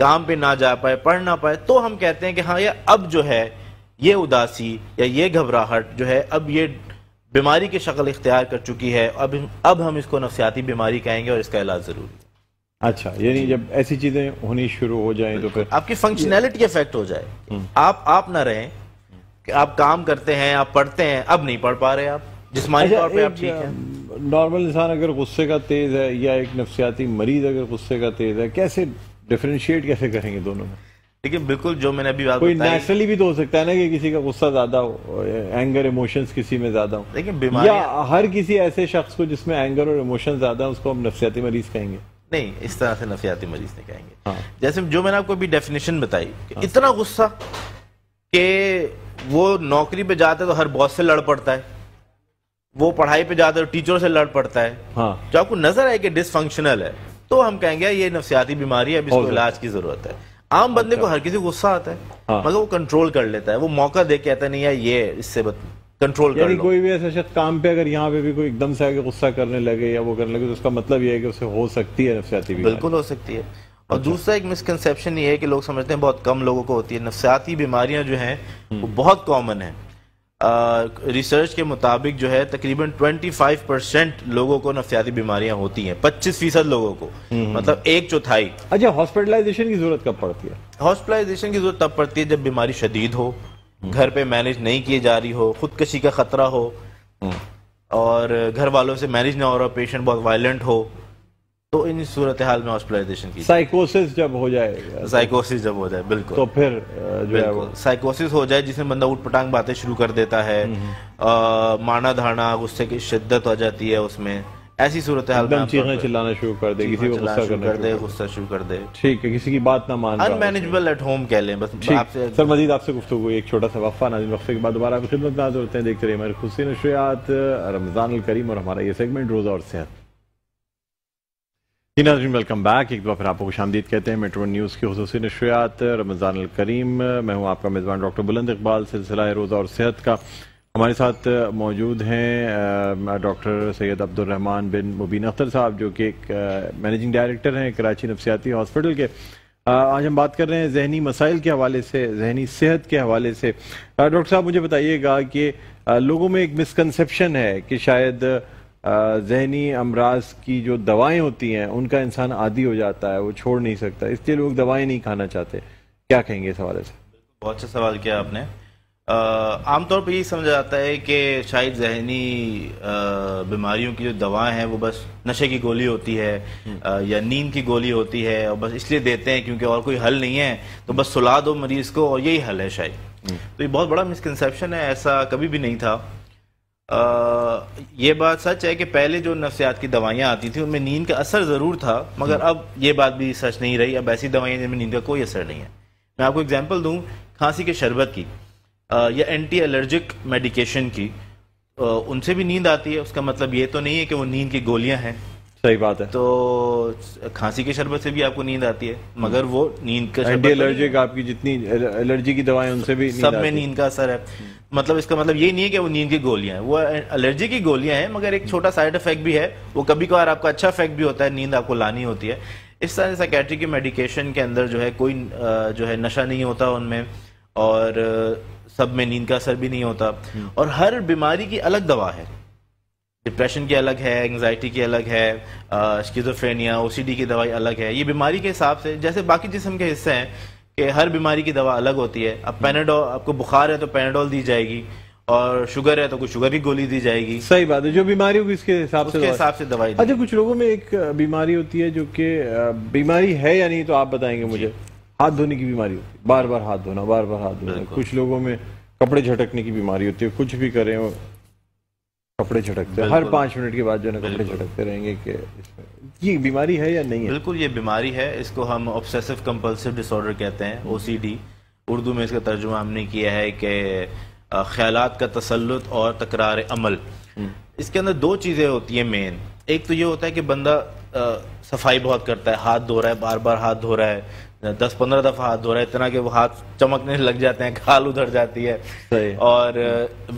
کام پہ نہ جا پائے، پڑھ نہ پائے، تو ہم کہتے ہیں کہ ہاں یہ اب جو ہے یہ اداسی یا یہ گھبراہٹ جو ہے اب یہ بیماری کی شکل اختیار کر چکی ہے، اب ہم اس کو نفسیاتی بیماری کہیں گے اور اس کا علاج ضروری ہے۔ اچھا، یعنی جب ایسی چیزیں ہونی شروع ہو جائیں تو پھر آپ کی فنکشنلٹی افیکٹ ہو جائے، آپ نہ رہیں کہ آپ کام کرتے ہیں، آپ پڑھتے ہیں، اب نہیں پڑھ پا رہے، آپ جسمانی طور پہ آپ ٹھیک ہیں۔ نارمل انسان اگر غصے کا تیز ہے یا ایک نفسیاتی مریض اگر غصے کا تیز ہے، کیسے ڈیفرینشیٹ کیسے کریں گے دونوں میں؟ لیکن بالکل جو میں نے ابھی بات کوئی بتائی، نیچرلی بھی تو ہو سکتا ہے نا کہ کسی کا غصہ زیادہ ہو، اینگر ایموشنز کسی میں زیادہ ہو، لیکن بیماریاں یا ہر کسی ایسے شخص کو جس میں اینگر اور ایموشن زیادہ ہیں اس کو ہم نفسیاتی مریض کہیں گے؟ نہیں، اس طرح سے نفسیاتی مریض نہیں کہیں گے۔ ہاں، جیسے جو میں نے آپ کو ابھی ڈیفینیشن بتائی کہ اتنا غصہ کہ وہ نوکری پہ جاتا ہے تو ہر باس سے لڑ پڑتا ہے، وہ پڑھائی پہ جاتا ہے تو ٹیچروں سے لڑ پڑتا ہے، ہاں، جو آپ کو نظر آئے کہ ڈس فنکشنل ہے، تو ہم کہیں گے یہ نفسیاتی بیماری ہے، اب اس کو علاج کی ضرورت ہے۔ عام بندے کو ہر کسی کو غصہ آتا ہے، مگر وہ کنٹرول کر لیتا ہے، وہ موقع دے کے کہتا نہیں ہے یہ اس سے کنٹرول کر یعنی لو۔ کوئی بھی ایسا شخص کام پہ اگر یہاں پہ بھی کوئی ایک دم سے آگے غصہ کرنے لگے یا وہ کرنے لگے تو اس کا مطلب یہ ہے کہ اسے ہو سکتی ہے نفسیاتی بیماری۔ بالکل ہو سکتی ہے۔ اور دوسرا ایک مسکنسیپشن یہ ہے کہ لوگ سمجھتے ہیں بہت کم لوگوں کو ہوتی ہے، نفسیاتی بیماریاں جو ہیں وہ بہت کامن ہیں۔ ریسرچ کے مطابق جو ہے تقریباً 25% لوگوں کو نفسیاتی بیماریاں ہوتی ہیں، 25% لوگوں کو، مطلب 1/4۔ اچھا، ہاسپٹلائزیشن کی ضرورت کب پڑتی ہے؟ ہاسپٹلائزیشن کی ضرورت تب پڑتی ہے جب بیماری شدید ہو، گھر پہ مینج نہیں کی جا رہی ہو، خودکشی کا خطرہ ہو، اور گھر والوں سے مینج نہ ہو رہا، پیشنٹ بہت وائلنٹ ہو، تو ان صورتحال میں ہاسپٹلائزیشن کی سائیکوسس جب ہو جائے، سائیکوسس جب ہو جائے، بالکل، تو پھر جو ہے وہ سائیکوسس ہو جائے جس میں بندہ اوٹ پٹانگ باتیں شروع کر دیتا ہے، مارنا دھاڑنا، غصے کی شدت ہو جاتی ہے اس میں، ایسی صورتحال میں چیخنا چلانا شروع کر دے، کسی کو غصہ کر دے، غصہ شروع کر دے، ٹھیک ہے، کسی کی بات نہ مان رہا، انمینیجبل ایٹ ہوم کہہ لیں بس۔ سر مزید آپ سے گفتگو، ایک چھوٹا سا وقفہ، ناظرین وقفے کے بعد دوبارہ آپ کی خدمت میں حاضر ہوتے ہیں۔ دیکھتے رہیے ہمارے خصوصی نشریات رمضان الکریم اور ہمارا یہ سیگمنٹ روزہ اور صحت۔ جی ناظرین، ویلکم بیک، ایک دفعہ پھر آپ کو خوش آمدید کہتے ہیں میٹرو نیوز کی خصوصی نشریات رمضان الکریم۔ میں ہوں آپ کا میزبان ڈاکٹر بلند اقبال۔ سلسلہ روزہ اور صحت کا ہمارے ساتھ موجود ہیں ڈاکٹر سید عبد الرحمان بن مبین اختر صاحب، جو کہ ایک مینیجنگ ڈائریکٹر ہیں کراچی نفسیاتی ہاسپٹل کے۔ آج ہم بات کر رہے ہیں ذہنی مسائل کے حوالے سے، ذہنی صحت کے حوالے سے۔ ڈاکٹر صاحب مجھے بتائیے گا کہ لوگوں میں ایک مسکنسیپشن ہے کہ شاید ذہنی امراض کی جو دوائیں ہوتی ہیں ان کا انسان عادی ہو جاتا ہے، وہ چھوڑ نہیں سکتا، اس لیے لوگ دوائیں نہیں کھانا چاہتے۔ کیا کہیں گے اس حوالے سے؟ بہت اچھا سوال کیا آپ نے۔ عام طور پہ یہ سمجھا جاتا ہے کہ شاید ذہنی بیماریوں کی جو دوائیں ہیں وہ بس نشے کی گولی ہوتی ہے یا نیند کی گولی ہوتی ہے، اور بس اس لیے دیتے ہیں کیونکہ اور کوئی حل نہیں ہے، تو بس سلا دو مریض کو اور یہی حل ہے شاید۔ تو یہ بہت بڑا مسکنسیپشن ہے، ایسا کبھی بھی نہیں تھا۔ یہ بات سچ ہے کہ پہلے جو نفسیات کی دوائیاں آتی تھیں ان میں نیند کا اثر ضرور تھا، مگر اب یہ بات بھی سچ نہیں رہی۔ اب ایسی دوائیاں جن میں نیند کا کوئی اثر نہیں ہے۔ میں آپ کو اگزامپل دوں کھانسی کے شربت کی یا اینٹی الرجک میڈیکیشن کی، ان سے بھی نیند آتی ہے، اس کا مطلب یہ تو نہیں ہے کہ وہ نیند کی گولیاں ہیں۔ صحیح بات ہے۔ تو کھانسی کے شربت سے بھی آپ کو نیند آتی ہے، مگر وہ نیند کا اینٹی الرجک آپ کی جتنی الرجی کی دوائیں ان سے بھی سب میں نیند کا اثر ہے۔ مطلب اس کا مطلب یہ نہیں ہے کہ وہ نیند کی گولیاں ہیں، وہ الرجی کی گولیاں ہیں، مگر ایک چھوٹا سائیڈ افیکٹ بھی ہے، وہ کبھی کبھار آپ کا اچھا افیکٹ بھی ہوتا ہے، نیند آپ کو لانی ہوتی ہے۔ اس طرح سائیکیٹری کی میڈیکیشن کے اندر جو ہے کوئی جو ہے نشہ نہیں ہوتا ان میں، اور سب میں نیند کا اثر بھی نہیں ہوتا، اور ہر بیماری کی الگ دوا ہے۔ ڈپریشن کی الگ ہے، انگزائٹی کی الگ ہے، اسکیزوفرینیا، او سی ڈی کی دوائی الگ ہے۔ یہ بیماری کے حساب سے جیسے باقی جسم کے حصے ہیں کہ ہر بیماری کی دوا الگ ہوتی ہے۔ اب پیناڈول، آپ کو بخار ہے تو پیناڈول دی جائے گی، اور شوگر ہے تو کوئی شوگر کی گولی دی جائے گی۔ صحیح بات ہے، جو بیماری ہوگی اس کے حساب سے دوائی۔ اچھا، کچھ لوگوں میں ایک بیماری ہوتی ہے جو کہ بیماری ہے یا نہیں تو آپ بتائیں گے مجھے، ہاتھ دھونے کی بیماری ہوتی ہے، بار بار ہاتھ دھونا، بار بار ہاتھ دھونا۔ کچھ لوگوں میں کپڑے جھٹکنے کی بیماری ہوتی ہے، کچھ بھی کریں وہ کپڑے جھٹکتے ہیں، ہر 5 منٹ کے بعد جو ہے کپڑے جھٹکتے رہیں گے۔ کہ یہ بیماری ہے یا نہیں ہے؟ بالکل یہ بیماری ہے، اس کو ہم obsessive compulsive disorder کہتے ہیں، OCD۔ اردو میں اس کا ترجمہ ہم نے کیا ہے کہ خیالات کا تسلط اور تکرار عمل۔ اس کے اندر 2 چیزیں ہوتی ہیں مین۔ ایک تو یہ ہوتا ہے کہ بندہ صفائی بہت کرتا ہے، ہاتھ دھو رہا ہے، بار بار ہاتھ دھو رہا ہے، 10-15 دفعہ ہاتھ دھو رہا ہے، اتنا کہ وہ ہاتھ چمکنے لگ جاتے ہیں، کھال ادھر جاتی ہے، اور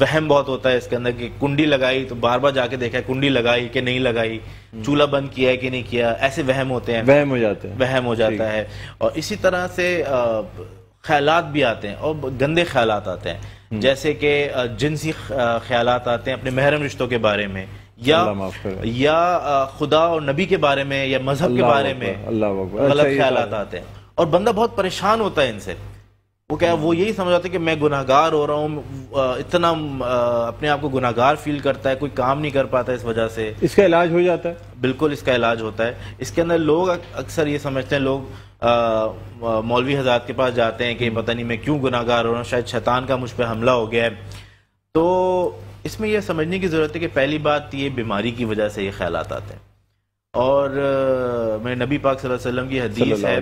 وہم بہت ہوتا ہے اس کے اندر کہ کنڈی لگائی تو بار بار جا کے دیکھا کنڈی لگائی کہ نہیں لگائی، چولہا بند کیا ہے کہ نہیں کیا، ایسے وہم ہوتے ہیں، وہم ہو جاتا ہے. اور اسی طرح سے خیالات بھی آتے ہیں اور گندے خیالات آتے ہیں، جیسے کہ جنسی خیالات آتے ہیں اپنے محرم رشتوں کے بارے میں، یا خدا اور نبی کے بارے میں، یا مذہب کے بارے میں غلط خیالات آتے ہیں، اور بندہ بہت پریشان ہوتا ہے ان سے. وہ یہی سمجھ آتا ہے کہ میں گناہگار ہو رہا ہوں، اتنا اپنے آپ کو گناہگار فیل کرتا ہے، کوئی کام نہیں کر پاتا اس وجہ سے. اس کا علاج ہو جاتا ہے؟ بالکل اس کا علاج ہوتا ہے. اس کے اندر لوگ اکثر یہ سمجھتے ہیں، لوگ مولوی حضرات کے پاس جاتے ہیں کہ پتہ نہیں میں کیوں گناہگار ہو رہا ہوں، شاید شیطان کا مجھ پہ حملہ ہو گیا ہے. تو اس میں یہ سمجھنے کی ضرورت ہے کہ پہلی بات یہ بیماری کی وجہ سے یہ خیالات آتے ہیں، اور میرے نبی پاک صلی اللہ علیہ وسلم کی حدیث ہے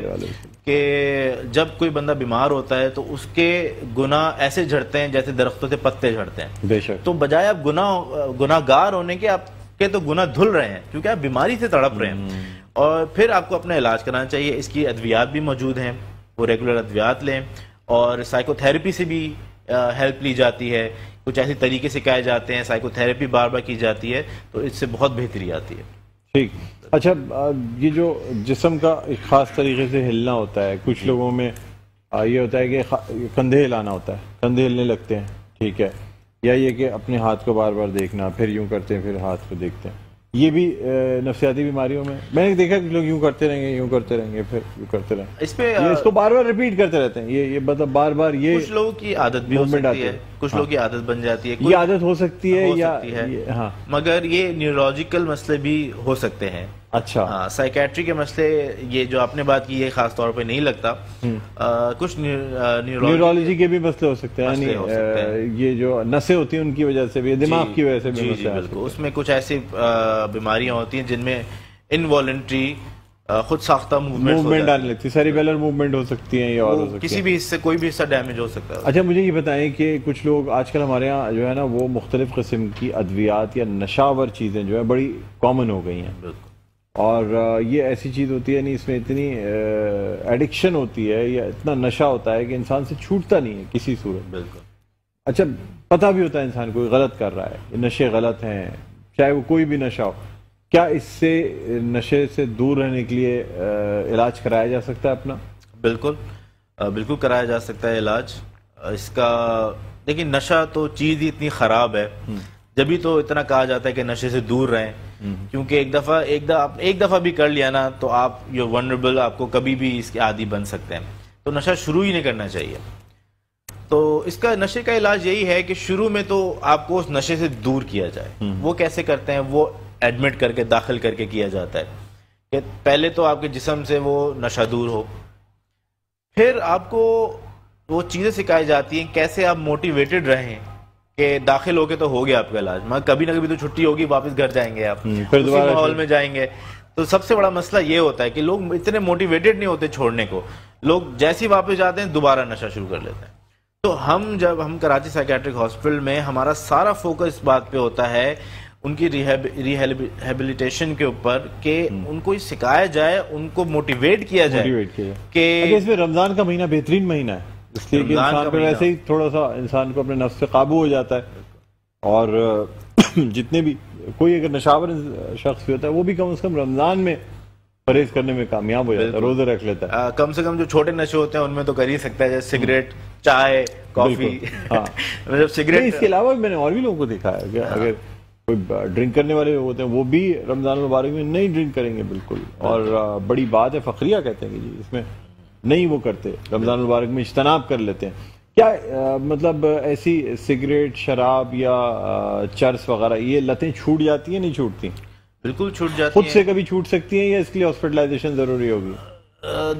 کہ جب کوئی بندہ بیمار ہوتا ہے تو اس کے گناہ ایسے جھڑتے ہیں جیسے درختوں سے پتے جھڑتے ہیں. بے شک. تو بجائے آپ گناہگار ہونے کے، آپ کے تو گناہ دھل رہے ہیں کیونکہ آپ بیماری سے تڑپ رہے ہیں. اور پھر آپ کو اپنا علاج کرانا چاہیے. اس کی ادویات بھی موجود ہیں، وہ ریگولر ادویات لیں، اور سائیکو تھیراپی سے بھی ہیلپ لی جاتی ہے. کچھ ایسے طریقے سکھائے جاتے ہیں، سائیکو تھیراپی بار بار کی جاتی ہے، تو اس سے بہت بہتری آتی ہے. ٹھیک. اچھا، یہ جو جسم کا ایک خاص طریقے سے ہلنا ہوتا ہے، کچھ لوگوں میں یہ ہوتا ہے کہ کندھے ہلانا ہوتا ہے، کندھے ہلنے لگتے ہیں، ٹھیک ہے، یا یہ کہ اپنے ہاتھ کو بار بار دیکھنا، پھر یوں کرتے ہیں، پھر ہاتھ کو دیکھتے ہیں. یہ بھی نفسیاتی بیماریوں میں نے دیکھا کہ لوگ یوں کرتے رہیں گے، یوں کرتے رہیں گے، پھر یوں کرتے رہیں گے، اس کو بار بار ریپیٹ کرتے رہتے ہیں. یہ مطلب بار بار یہ کچھ لوگوں کی عادت بھی ہو سکتی ہے، کچھ لوگوں کی عادت بن جاتی ہے. یہ عادت ہو سکتی ہے یا ہاں، مگر یہ نیورولوجیکل مسئلے بھی ہو سکتے ہیں. اچھا. ہاں، سائیکیٹری کے مسئلے، یہ جو آپ نے بات کی، یہ خاص طور پہ نہیں لگتا. کچھ نیورولوجی کے بھی مسئلے ہو سکتے ہیں، یعنی یہ جو نسیں ہوتی ہیں ان کی وجہ سے بھی، دماغ کی وجہ سے بھی مسئلے. بالکل. اس میں کچھ ایسی بیماریاں ہوتی ہیں جن میں انوالنٹری خود ساختہ موومنٹ آنے لگتی ہے، سیریبیلر موومنٹ ہو سکتی ہیں، یا اور کسی بھی حصے، کوئی بھی حصہ ڈیمیج ہو سکتا ہے. اچھا، مجھے یہ بتائیں کہ کچھ لوگ آج کل ہمارے ہاں جو ہے نا، وہ مختلف قسم کی ادویات یا نشاور چیزیں جو ہے بڑی کامن ہو گئی ہیں. بالکل. اور یہ ایسی چیز ہوتی ہے، یعنی اس میں اتنی ایڈکشن ہوتی ہے یا اتنا نشہ ہوتا ہے کہ انسان سے چھوٹتا نہیں ہے کسی صورت. بالکل. اچھا، پتہ بھی ہوتا ہے انسان کو غلط کر رہا ہے، یہ نشے غلط ہیں، چاہے وہ کوئی بھی نشہ ہو. کیا اس سے نشے سے دور رہنے کے لیے علاج کرایا جا سکتا ہے اپنا؟ بالکل، بالکل کرایا جا سکتا ہے علاج اس کا. لیکن نشہ تو چیز ہی اتنی خراب ہے، جبھی تو اتنا کہا جاتا ہے کہ نشے سے دور رہیں، کیونکہ ایک دفعہ بھی کر لیا نا تو آپ یو ونربل، آپ کو کبھی بھی اس کے عادی بن سکتے ہیں. تو نشہ شروع ہی نہیں کرنا چاہیے. تو اس کا نشے کا علاج یہی ہے کہ شروع میں تو آپ کو اس نشے سے دور کیا جائے. وہ کیسے کرتے ہیں؟ وہ ایڈمٹ کر کے، داخل کر کے کیا جاتا ہے کہ پہلے تو آپ کے جسم سے وہ نشہ دور ہو، پھر آپ کو وہ چیزیں سکھائی جاتی ہیں کیسے آپ موٹیویٹڈ رہیں کہ داخل ہو کے تو ہو گیا آپ کا علاج، مگر کبھی نہ کبھی تو چھٹی ہوگی، واپس گھر جائیں گے، آپ اسی ماحول میں جائیں گے. تو سب سے بڑا مسئلہ یہ ہوتا ہے کہ لوگ اتنے موٹیویٹڈ نہیں ہوتے چھوڑنے کو. لوگ جیسے ہی واپس جاتے ہیں دوبارہ نشہ شروع کر لیتے ہیں. تو جب ہم کراچی سائیکیٹرک ہاسپٹل میں، ہمارا سارا فوکس اس بات پہ ہوتا ہے ان کی ریہیبلیٹیشن کے اوپر، کہ ان کو سکھایا جائے، ان کو موٹیویٹ کیا جائے کہ اس میں رمضان کا مہینہ بہترین مہینہ ہے، اس لیے کہ انسان پہ ویسے ہی تھوڑا سا انسان کو اپنے نفس سے قابو ہو جاتا ہے. اور جتنے بھی کوئی اگر نشاور شخص بھی ہوتا ہے وہ بھی کم از کم رمضان میں پرہیز کرنے میں کامیاب ہو جاتا ہے، روزے رکھ لیتا ہے. کم سے کم جو چھوٹے نشے ہوتے ہیں ان میں تو کر ہی سکتا ہے، جیسے سگریٹ، چائے، کافی. سگریٹ اس کے علاوہ میں نے اور بھی لوگوں کو دیکھا ہے کہ اگر کوئی ڈرنک کرنے والے ہوتے ہیں وہ بھی رمضان المبارک میں نہیں ڈرنک کریں گے بالکل. اور بڑی بات ہے، فخریہ کہتے ہیں کہ جی اس میں نہیں وہ کرتے، رمضان المبارک میں اجتناب کر لیتے ہیں. کیا مطلب ایسی سگریٹ، شراب یا چرس وغیرہ یہ لتیں چھوٹ جاتی ہیں، نہیں چھوٹتی؟ بالکل چھوٹ جاتی ہیں. خود سے کبھی چھوٹ سکتی ہیں یا اس کے لیے ہاسپٹلائزیشن ضروری ہوگی؟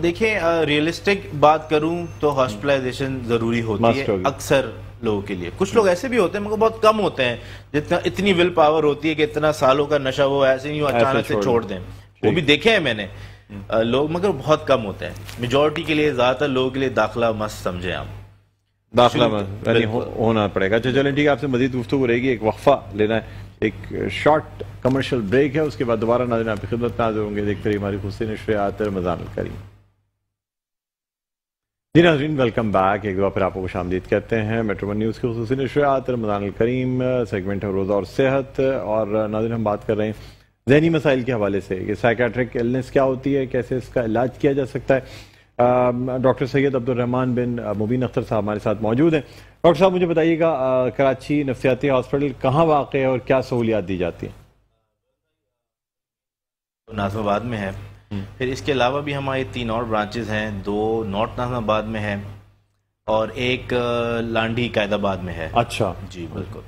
دیکھیں، ریئلسٹک بات کروں تو ہاسپٹلائزیشن ضروری ہوتی ہے اکثر لوگوں کے لیے. کچھ لوگ ایسے بھی ہوتے ہیں مگر بہت کم ہوتے ہیں جتنا اتنی ول پاور ہوتی ہے کہ اتنا سالوں کا نشہ وہ ایسے ہی اچانک سے چھوڑ دیں. وہ بھی دیکھے ہیں میں نے لوگ، مگر بہت کم ہوتے ہیں. میجورٹی کے لیے، زیادہ تر لوگوں کے لیے داخلہ مست سمجھیں آپ، داخلہ یعنی ہونا پڑے گا. چلیں ٹھیک ہے، آپ سے مزید گفتگو رہے گی. ایک وقفہ لینا ہے، ایک شارٹ کمرشل بریک ہے، اس کے بعد دوبارہ ناظرین آپ کی خدمت میں حاضر ہوں گے. دیکھتے رہیے ہماری خصوصی نشریات رمضان الکریم. جی ناظرین، ویلکم بیک، ایک دفعہ پھر آپ کو خوش آمدید کہتے ہیں میٹرو ون نیوز کی خصوصی نشریات رمضان الکریم سیگمنٹ ہے روزہ اور صحت. اور ناظرین ہم بات کر رہے ہیں ذہنی مسائل کے حوالے سے کہ سائیکیٹرک النس کیا ہوتی ہے، کیسے اس کا علاج کیا جا سکتا ہے. ڈاکٹر سید عبدالرحمان بن مبین اختر صاحب ہمارے ساتھ موجود ہیں. ڈاکٹر صاحب مجھے بتائیے گا کراچی نفسیاتی ہاسپٹل کہاں واقع ہے اور کیا سہولیات دی جاتی ہیں؟ ناظم آباد میں ہے. پھر اس کے علاوہ بھی ہماری 3 اور برانچز ہیں، 2 نارتھ ناظم آباد میں ہے اور ایک لانڈی قائد آباد میں ہے. اچھا جی بالکل.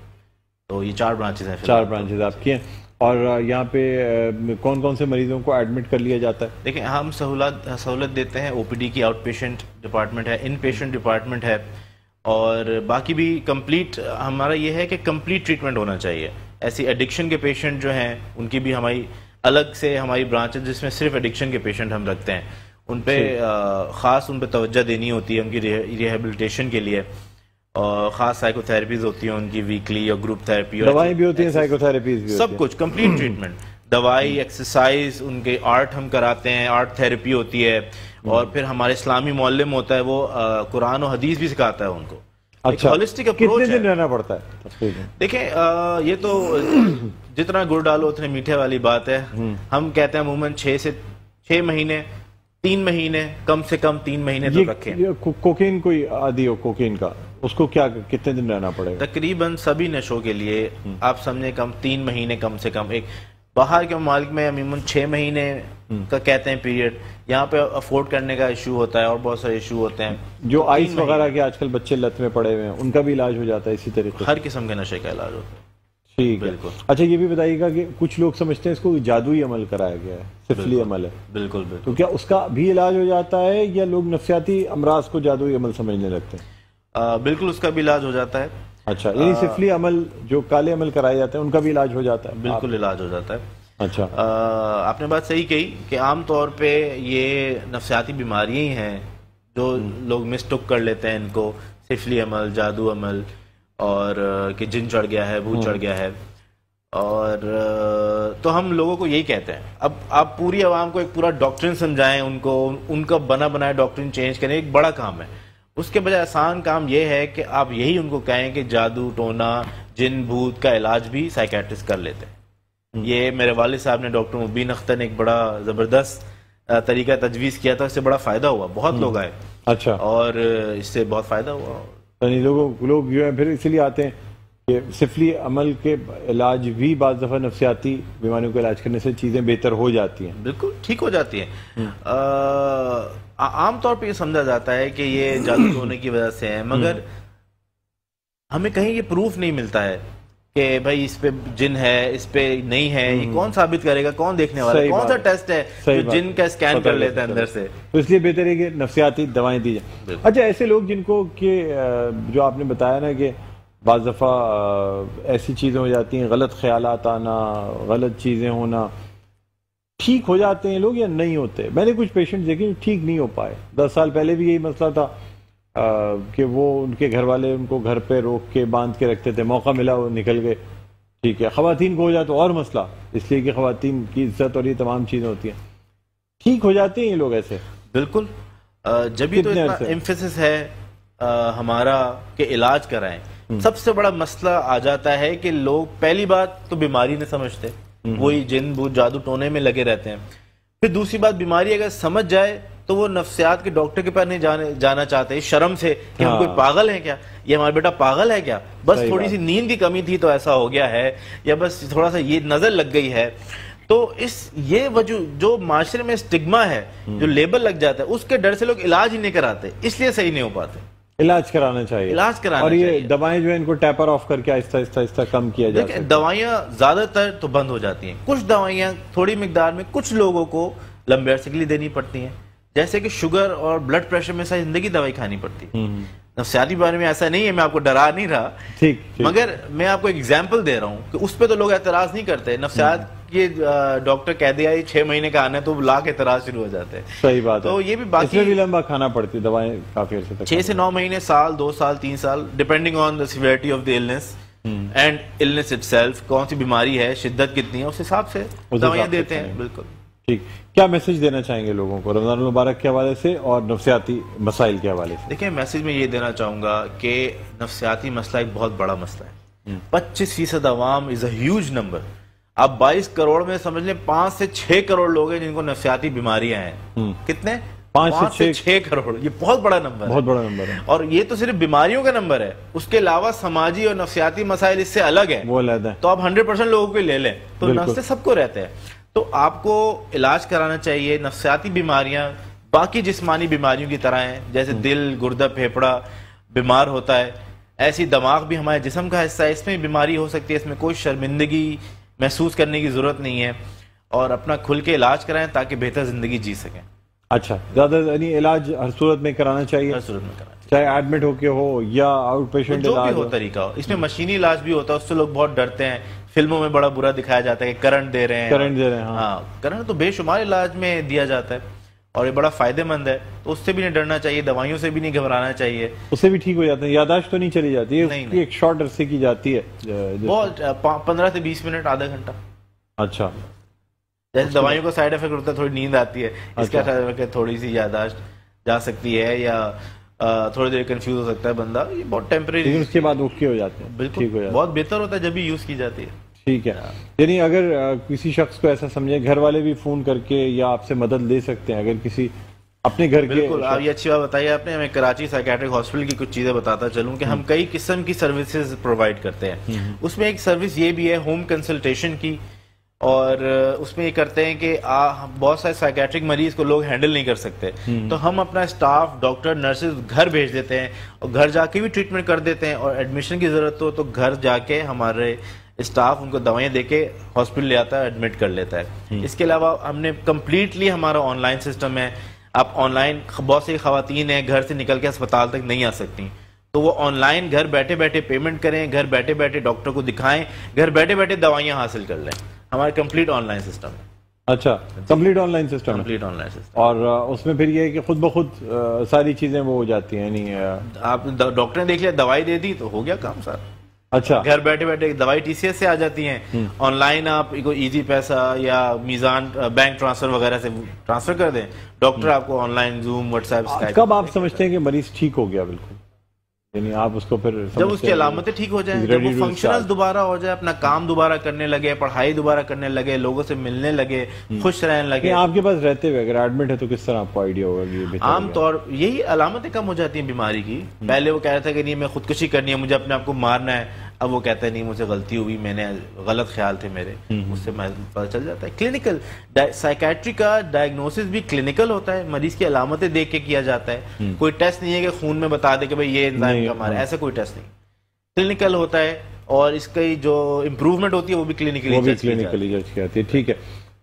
تو یہ 4 برانچز ہیں. 4 برانچز آپ کی ہیں. اور یہاں پہ کون کون سے مریضوں کو ایڈمٹ کر لیا جاتا ہے؟ دیکھیں ہم سہولت دیتے ہیں. او پی ڈی کی آؤٹ پیشنٹ ڈپارٹمنٹ ہے، ان پیشنٹ ڈپارٹمنٹ ہے، اور باقی بھی کمپلیٹ ہمارا یہ ہے کہ کمپلیٹ ٹریٹمنٹ ہونا چاہیے. ایسی ایڈکشن کے پیشنٹ جو ہیں ان کی بھی ہماری الگ سے ہماری برانچ ہے جس میں صرف ایڈکشن کے پیشنٹ ہم رکھتے ہیں. ان پہ خاص ان پہ توجہ دینی ہوتی ہے ان کی ریہیبلیٹیشن کے لیے، اور خاص سائیکو تھراپیز ہوتی ہیں ان کی ویکلی اور گروپ تھراپی، دوائیں بھی ہوتی ہیں، سائیکو تھراپیز بھی، سب کچھ کمپلیٹ ٹریٹمنٹ. دوائی، ایکسرسائز، ان کے آرٹ ہم کراتے ہیں، آرٹ تھراپی ہوتی ہے، اور پھر ہمارے اسلامی معلم ہوتا ہے وہ قرآن و حدیث بھی سکھاتا ہے ان کو. اچھا، ہولسٹک اپروچ. کتنے دن رہنا پڑتا ہے؟ دیکھیں یہ تو جتنا گڑ ڈالو اتنے میٹھے والی بات ہے. ہم کہتے ہیں عموماً 6 مہینے، 3 مہینے، کم سے کم 3 مہینے تو رکھیں. کوکین کوئی عادی ہو کوکین کا، اس کو کیا کتنے دن رہنا پڑے گا؟ تقریباً سبھی نشوں کے لیے آپ سمجھیں کم 3 مہینے کم سے کم. ایک باہر کے ممالک میں عموماً 6 مہینے کا کہتے ہیں پیریڈ. یہاں پہ افورڈ کرنے کا ایشو ہوتا ہے اور بہت سارے ایشو ہوتے ہیں. جو آئس وغیرہ کے آج کل بچے لت میں پڑے ہوئے ہیں ان کا بھی علاج ہو جاتا ہے اسی طریقے سے؟ ہر قسم کے نشے کا علاج ہوتا ہے. ٹھیک ہے. اچھا یہ بھی بتائیے گا کہ کچھ لوگ سمجھتے ہیں اس کو جادوئی عمل کرایا گیا ہے، سفلی عمل ہے. بالکل. تو کیا اس کا بھی علاج ہو جاتا ہے یا لوگ نفسیاتی امراض کو جادوئی عمل سمجھنے لگتے ہیں؟ بالکل اس کا بھی علاج ہو جاتا ہے. اچھا، یعنی سفلی عمل جو کالے عمل کرائے جاتے ہیں ان کا بھی علاج ہو جاتا ہے؟ بالکل علاج ہو جاتا ہے. اچھا، آپ نے بات صحیح کہی کہ عام طور پہ یہ نفسیاتی بیماریاں ہی ہیں جو لوگ مسٹک کر لیتے ہیں ان کو، سفلی عمل، جادو عمل، اور کہ جن چڑھ گیا ہے، بھوت چڑھ گیا ہے. اور تو ہم لوگوں کو یہی کہتے ہیں اب آپ پوری عوام کو ایک پورا ڈاکٹرن سمجھائیں، ان کو ان کا بنا بنایا ڈاکٹرن چینج کریں، ایک بڑا کام ہے. اس کے بجائے آسان کام یہ ہے کہ آپ یہی ان کو کہیں کہ جادو ٹونا جن بھوت کا علاج بھی سائیکیٹرسٹ کر لیتے ہیں. یہ میرے والد صاحب نے ڈاکٹر مبین اختر نے ایک بڑا زبردست طریقہ تجویز کیا تھا، اس سے بڑا فائدہ ہوا، بہت لوگ آئے. اچھا. اور اس سے بہت فائدہ ہوا. یعنی لوگ جو ہیں پھر اسی لیے آتے ہیں کہ سفلی عمل کے علاج بھی بعض دفعہ نفسیاتی بیماریوں کا علاج کرنے سے چیزیں بہتر ہو جاتی ہیں. بالکل ٹھیک ہو جاتی ہیں. عام طور پہ یہ سمجھا جاتا ہے کہ یہ جادو ٹونے کی وجہ سے ہے، مگر ہمیں کہیں یہ پروف نہیں ملتا ہے کہ بھائی اس پہ جن ہے، اس پہ نہیں ہے. یہ کون ثابت کرے گا؟ کون دیکھنے والا ہے؟ کون سا ٹیسٹ ہے جو جن کا اسکین کر لیتا ہے اندر سے؟ تو اس لیے بہتر ہے کہ نفسیاتی دوائیں دی جائیں. اچھا، ایسے لوگ جن کو کہ جو آپ نے بتایا نا کہ بعض دفعہ ایسی چیزیں ہو جاتی ہیں، غلط خیالات آنا، غلط چیزیں ہونا، ٹھیک ہو جاتے ہیں لوگ یا نہیں ہوتے؟ میں نے کچھ پیشنٹ دیکھے ٹھیک نہیں ہو پائے. 10 سال پہلے بھی یہی مسئلہ تھا کہ وہ ان کے گھر والے ان کو گھر پہ روک کے باندھ کے رکھتے تھے، موقع ملا وہ نکل گئے. ٹھیک ہے، خواتین کو ہو جائے تو اور مسئلہ، اس لیے کہ خواتین کی عزت اور یہ تمام چیزیں ہوتی ہیں. ٹھیک ہو جاتے ہیں یہ لوگ ایسے؟ بالکل. جبھی تو اتنا ایمفیسس ہے ہمارا کہ علاج کرائیں. سب سے بڑا مسئلہ آ جاتا ہے کہ لوگ پہلی بات تو بیماری نہیں سمجھتے، وہی جن بھوت جادو ٹونے میں لگے رہتے ہیں. پھر دوسری بات، بیماری اگر سمجھ جائے تو وہ نفسیات کے ڈاکٹر کے پاس نہیں جانا چاہتے، شرم سے کہ ہم کوئی پاگل ہیں کیا، یہ ہمارا بیٹا پاگل ہے کیا، بس تھوڑی سی نیند کی کمی تھی تو ایسا ہو گیا ہے، یا بس تھوڑا سا یہ نظر لگ گئی ہے. تو یہ وجہ جو معاشرے میں اسٹگما ہے، جو لیبل لگ جاتا ہے، اس کے ڈر سے لوگ علاج ہی نہیں کراتے، اس لیے صحیح نہیں ہو پاتے. علاج کرانا چاہیے، علاج کرانا اور چاہیے. یہ دوائیں جو ہیں ان کو ٹیپر آف کر کے آہستہ آہستہ کم کیا جاتا ہے. دوائیاں زیادہ تر تو بند ہو جاتی ہیں. کچھ دوائیاں تھوڑی مقدار میں کچھ لوگوں کو لمبے عرصے کے لیے دینی پڑتی ہیں، جیسے کہ شوگر اور بلڈ پریشر میں ساری زندگی دوائی کھانی پڑتی ہے. نفسیاتی بارے میں ایسا نہیں ہے، میں آپ کو ڈرا نہیں رہا، مگر میں آپ کو ایک ایگزامپل دے رہا ہوں کہ اس پہ تو لوگ اعتراض نہیں کرتے. نفسیات کے ڈاکٹر کہہ دیا یہ 6 مہینے کا آنا ہے تو لا کے اعتراض شروع ہو جاتے ہیں. صحیح بات ہے. تو یہ بھی باقی اس میں بھی لمبا کھانا پڑتی دوائیں کافی عرصے تک، 6 سے 9 مہینے، سال، 2 سال، 3 سال، depending on the severity of the illness and illness it self. کون سی بیماری ہے، شدت کتنی ہے، اس حساب سے دوائیاں دیتے ہیں. بالکل ٹھیک، کیا میسج دینا چاہیں گے لوگوں کو رمضان المبارک کے حوالے سے اور نفسیاتی مسائل کے حوالے سے؟ دیکھیں، میسج میں یہ دینا چاہوں گا کہ نفسیاتی مسئلہ ایک بہت بڑا مسئلہ ہے. 25% عوام از اے ہیوج نمبر. آپ 22 کروڑ میں سمجھ لیں 5 سے 6 کروڑ لوگ ہیں جن کو نفسیاتی بیماریاں ہیں. کتنے؟ 5 سے 6 کروڑ. یہ بہت بڑا نمبر ہے. بہت بڑا نمبر ہے. اور یہ تو صرف بیماریوں کا نمبر ہے. اس کے علاوہ سماجی اور نفسیاتی مسائل اس سے الگ ہیں. وہ علیحدہ ہے. تو آپ 100% لوگوں کو لے لیں تو نفس سب کو رہتے ہیں. تو آپ کو علاج کرانا چاہیے. نفسیاتی بیماریاں باقی جسمانی بیماریوں کی طرح ہیں. جیسے دل، گردہ، پھیپڑا بیمار ہوتا ہے، ایسی دماغ بھی ہمارے جسم کا حصہ ہے. اس میں بیماری ہو سکتی ہے. اس میں کوئی شرمندگی محسوس کرنے کی ضرورت نہیں ہے. اور اپنا کھل کے علاج کرائیں تاکہ بہتر زندگی جی سکیں. اچھا، زیادہ یعنی علاج ہر صورت میں کرانا چاہیے. ہر صورت میں کرانا چاہیے، چاہے ایڈمٹ ہو کے ہو یا آؤٹ پیشنٹ جو علاج بھی ہو طریقہ ہو. اس میں مشینی علاج بھی ہوتا ہے. اس سے لوگ بہت ڈرتے ہیں. فلموں میں بڑا برا دکھایا جاتا ہے کہ کرنٹ دے رہے ہیں. کرنٹ دے رہے ہیں. ہاں، کرنٹ تو بے شمار علاج میں دیا جاتا ہے اور یہ بڑا فائدہ مند ہے. تو اس سے بھی نہیں ڈرنا چاہیے. دوائیوں سے بھی نہیں گھبرانا چاہیے. اس سے بھی ٹھیک ہو جاتا ہے. یادداشت تو نہیں چلی جاتی ہے؟ ایک شارٹ عرصے کی جاتی ہے. بہت 15 سے 20 منٹ، آدھا گھنٹہ. اچھا. جیسے دوائیوں کا سائیڈ افیکٹ ہوتا ہے تھوڑی نیند آتی ہے. اس کا سائیڈ افیکٹ تھوڑی سی یادداشت جا سکتی ہے یا تھوڑی دیر کنفیوز ہو سکتا ہے بندہ. یہ بہت ٹیمپریری. اس کے بعد اوکے ہو جاتے ہیں. بالکل بہت بہتر ہوتا ہے جب بھی یوز کی جاتی ہے. ٹھیک ہے. یعنی اگر کسی شخص کو ایسا سمجھے، گھر والے بھی فون کر کے یا آپ سے مدد لے سکتے ہیں اگر کسی اپنے گھر کے. بالکل، آپ یہ اچھی بات بتائی آپ نے. میں کراچی سائیکیٹرک ہاسپٹل کی کچھ چیزیں بتاتا چلوں کہ ہم کئی قسم کی سروسز پرووائڈ کرتے ہیں. اس میں ایک سروس یہ بھی ہے ہوم کنسلٹیشن کی. اور اس میں یہ کرتے ہیں کہ بہت سارے سائیکیٹرک مریض کو لوگ ہینڈل نہیں کر سکتے تو ہم اپنا اسٹاف، ڈاکٹر، نرسز گھر بھیج دیتے ہیں اور گھر جا کے بھی ٹریٹمنٹ کر دیتے ہیں. اور ایڈمیشن کی ضرورت ہو تو گھر جا کے ہمارے اسٹاف ان کو دوائیں دے کے ہاسپٹل لے آتا ہے، ایڈمٹ کر لیتا ہے. اس کے علاوہ ہم نے کمپلیٹلی ہمارا آن لائن سسٹم ہے. آپ آن لائن، بہت سی خواتین ہیں گھر سے نکل کے اسپتال تک نہیں آ سکتی تو وہ آن لائن گھر بیٹھے بیٹھے پیمنٹ کریں، گھر بیٹھے بیٹھے ڈاکٹر کو دکھائیں، گھر بیٹھے بیٹھے دوائیاں حاصل کر لیں. ہمارا کمپلیٹ آن لائن سسٹم ہے. اچھا، complete on line system. Complete on line system. اور اس میں پھر یہ ہے کہ خود بخود ساری چیزیں وہ ہو جاتی ہیں. یعنی آپ ڈاکٹر نے دیکھ لیا، دوائی دے دی تو ہو گیا کام سر. اچھا، گھر بیٹھے بیٹھے دوائی ٹی سی ایس سے آ جاتی ہیں. آن لائن آپ ایزی پیسہ یا میزان بینک ٹرانسفر وغیرہ سے ٹرانسفر کر دیں. ڈاکٹر آپ کو on line zoom, what's app. کب آپ سمجھتے ہیں کہ مریض ٹھیک ہو گیا بالکل؟ یعنی آپ اس کو پھر جب اس کی علامتیں ٹھیک ہو جائیں، جب وہ فنکشنل دوبارہ ہو جائے، اپنا کام دوبارہ کرنے لگے، پڑھائی دوبارہ کرنے لگے، لوگوں سے ملنے لگے، خوش رہنے لگے. آپ کے پاس رہتے ہوئے اگر ایڈمٹ ہے تو کس طرح آپ کو آئیڈیا ہوگا؟ عام طور یہی علامتیں کم ہو جاتی ہیں بیماری کی. پہلے وہ کہہ رہا تھا کہ نہیں میں خودکشی کرنی ہے، مجھے اپنے آپ کو مارنا ہے. اب وہ کہتا ہے نہیں مجھے غلطی ہوئی، میں نے غلط خیال تھے میرے. اس سے پتہ چل جاتا ہے. کلینکل سائیکیٹری کا ڈائگنوسس بھی کلینکل ہوتا ہے. مریض کی علامتیں دیکھ کے کیا جاتا ہے. کوئی ٹیسٹ نہیں ہے کہ خون میں بتا دے کہ بھئی یہ انزائم کا مارا ہے. ایسا کوئی ٹیسٹ نہیں. کلینکل ہوتا ہے اور اس کی جو امپروومنٹ ہوتی ہے وہ بھی کلینکلی جج کی جاتی ہے. ٹھیک ہے.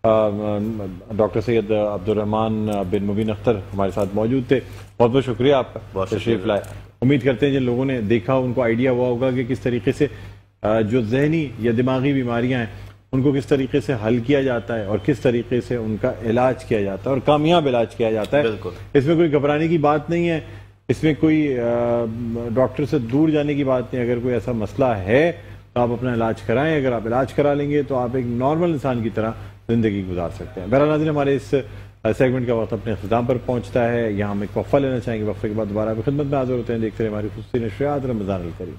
ڈاکٹر سید عبد الرحمان بن مبین اختر ہمارے ساتھ موجود تھے. بہت بہت شکریہ آپ کا تشریف لائے. امید کرتے ہیں جن لوگوں نے دیکھا ان کو آئیڈیا ہوا ہوگا کہ کس طریقے سے جو ذہنی یا دماغی بیماریاں ہیں ان کو کس طریقے سے حل کیا جاتا ہے اور کس طریقے سے ان کا علاج کیا جاتا ہے اور کامیاب علاج کیا جاتا ہے. اس میں کوئی گھبرانے کی بات نہیں ہے. اس میں کوئی ڈاکٹر سے دور جانے کی بات نہیں. اگر کوئی ایسا مسئلہ ہے تو آپ اپنا علاج کرائیں. اگر آپ علاج کرا لیں گے تو آپ ایک نارمل انسان کی طرح زندگی گزار سکتے ہیں. بہرحال ناظرین، ہمارے اس سیگمنٹ کا وقت اپنے اختتام پر پہنچتا ہے. یہاں ہم ایک وقفہ لینا چاہیں گے. وقفے کے بعد دوبارہ خدمت میں حاضر ہوتے ہیں. دیکھتے رہیں ہماری خصوصی نشریات رمضان الکریم.